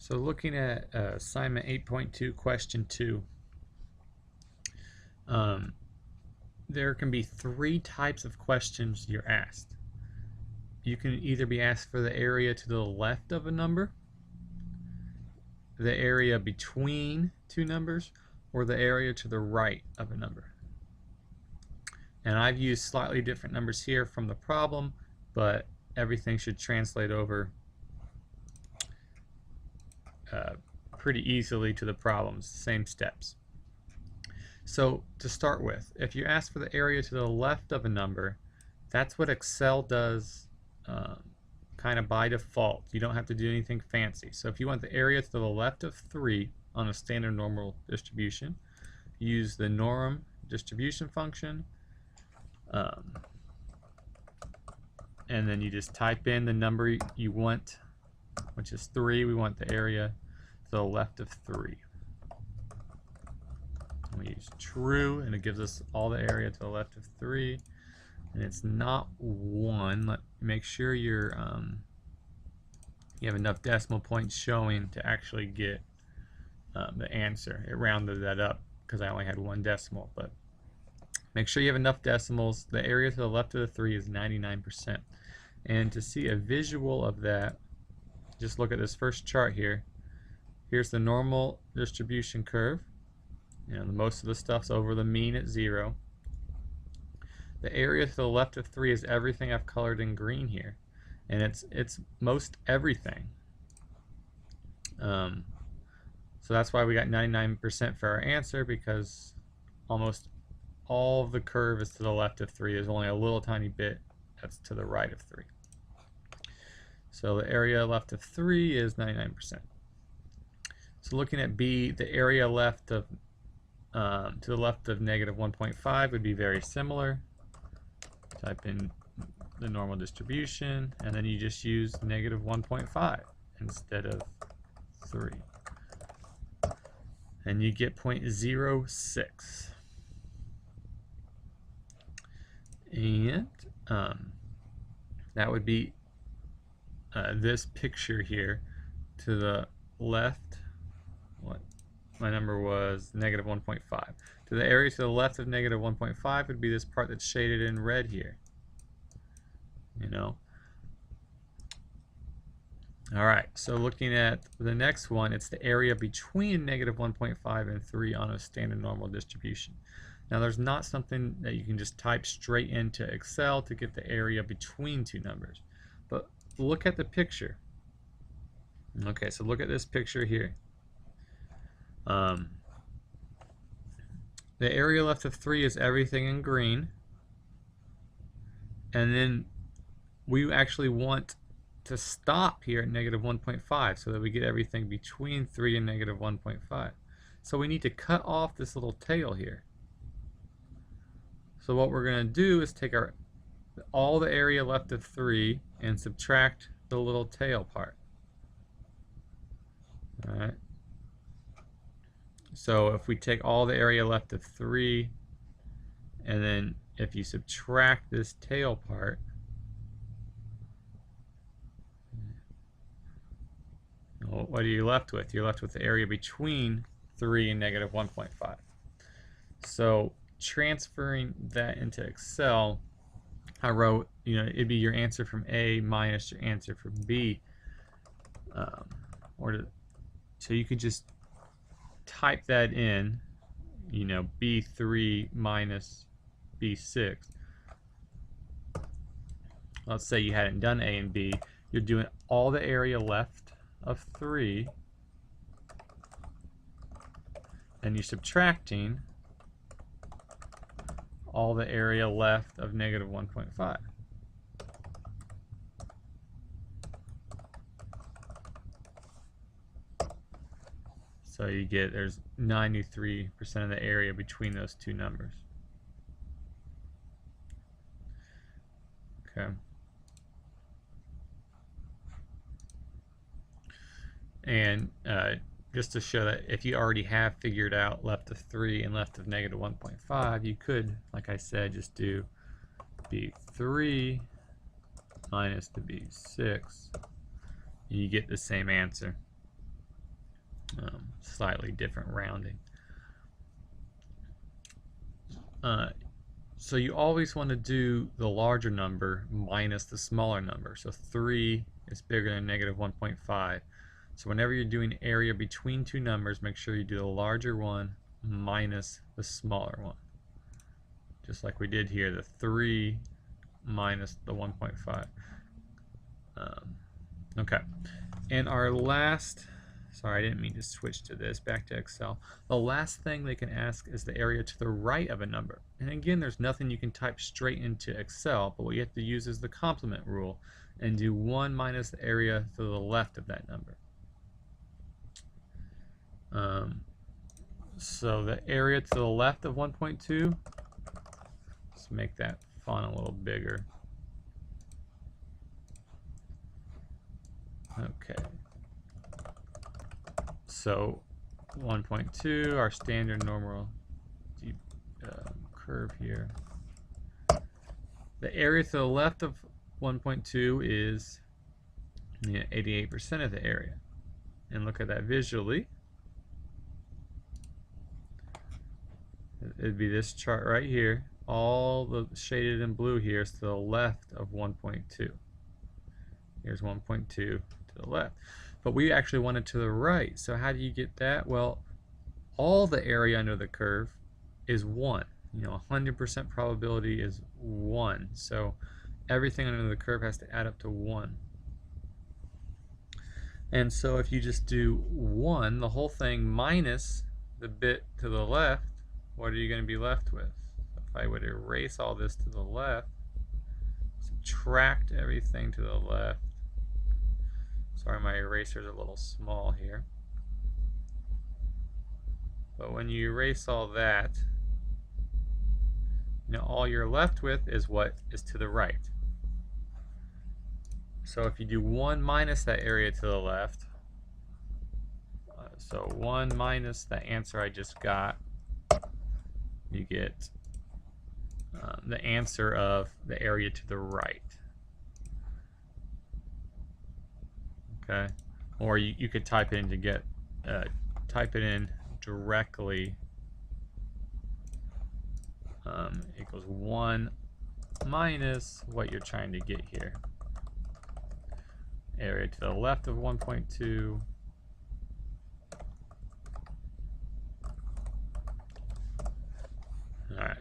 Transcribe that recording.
So looking at assignment 8.2 question 2, there can be 3 types of questions you're asked. You can either be asked for the area to the left of a number, the area between two numbers, or the area to the right of a number. And I've used slightly different numbers here from the problem, but everything should translate over pretty easily to the problems, same steps. So to start with, if you ask for the area to the left of a number, that's what Excel does kind of by default. You don't have to do anything fancy. So if you want the area to the left of 3 on a standard normal distribution, use the norm distribution function, and then you just type in the number you want, which is 3. We want the area to the left of 3. We use true, and it gives us all the area to the left of 3, and it's not 1. Make sure you have enough decimal points showing to actually get the answer. It rounded that up because I only had 1 decimal, but make sure you have enough decimals. The area to the left of the 3 is 99%. And to see a visual of that, just look at this first chart here. Here's the normal distribution curve. Most of the stuff's over the mean at 0. The area to the left of 3 is everything I've colored in green here, and it's most everything. So that's why we got 99% for our answer, because almost all of the curve is to the left of 3. There's only a little tiny bit that's to the right of 3. So the area left of 3 is 99%. So looking at B, the area left of to the left of negative 1.5 would be very similar. Type in the normal distribution, and then you just use negative 1.5 instead of 3. And you get 0.06. And that would be this picture here to the left. What my number was, negative 1.5. To the area to the left of negative 1.5 would be this part that's shaded in red here. Alright, so looking at the next one, it's the area between negative 1.5 and 3 on a standard normal distribution. Now there's not something that you can just type straight into Excel to get the area between two numbers. But look at the picture. Okay, so look at this picture here. The area left of 3 is everything in green, and then we actually want to stop here at negative 1.5 so that we get everything between 3 and negative 1.5. So we need to cut off this little tail here. So what we're going to do is take all the area left of 3 and subtract the little tail part. Alright. So if we take all the area left of 3, and then if you subtract this tail part, what are you left with? You're left with the area between 3 and negative 1.5. So transferring that into Excel, I wrote, it'd be your answer from A minus your answer from B. So you could just type that in, B3 minus B6. Let's say you hadn't done A and B. You're doing all the area left of 3, and you're subtracting all the area left of negative 1.5. So you get, there's 93% of the area between those two numbers. Okay. And just to show that if you already have figured out left of 3 and left of negative 1.5, you could, like I said, just do B3 minus the B6, and you get the same answer. Slightly different rounding. So you always want to do the larger number minus the smaller number. So 3 is bigger than negative 1.5. So whenever you're doing area between two numbers, make sure you do the larger one minus the smaller one. Just like we did here, the 3 minus the 1.5. Okay. And our last, sorry, I didn't mean to switch to this, back to Excel. The last thing they can ask is the area to the right of a number. And again, there's nothing you can type straight into Excel, but what you have to use is the complement rule and do 1 minus the area to the left of that number. So the area to the left of 1.2, let's make that font a little bigger. Okay. So 1.2, our standard normal curve here. The area to the left of 1.2 is 88% of the area. And look at that visually. It'd be this chart right here. All the shaded in blue here is to the left of 1.2. Here's 1.2 to the left. But we actually want it to the right. So how do you get that? Well, all the area under the curve is 1. 100% probability is 1. So everything under the curve has to add up to 1. And so if you just do 1, the whole thing minus the bit to the left, what are you going to be left with? If I would erase all this to the left, subtract everything to the left. Sorry, my eraser's a little small here. But when you erase all that, all you're left with is what is to the right. So if you do 1 minus that area to the left, so 1 minus the answer I just got, you get the answer of the area to the right. Okay, or you could type it in to get type it in directly. Equals 1 minus what you're trying to get here. Area to the left of 1.2. Alright.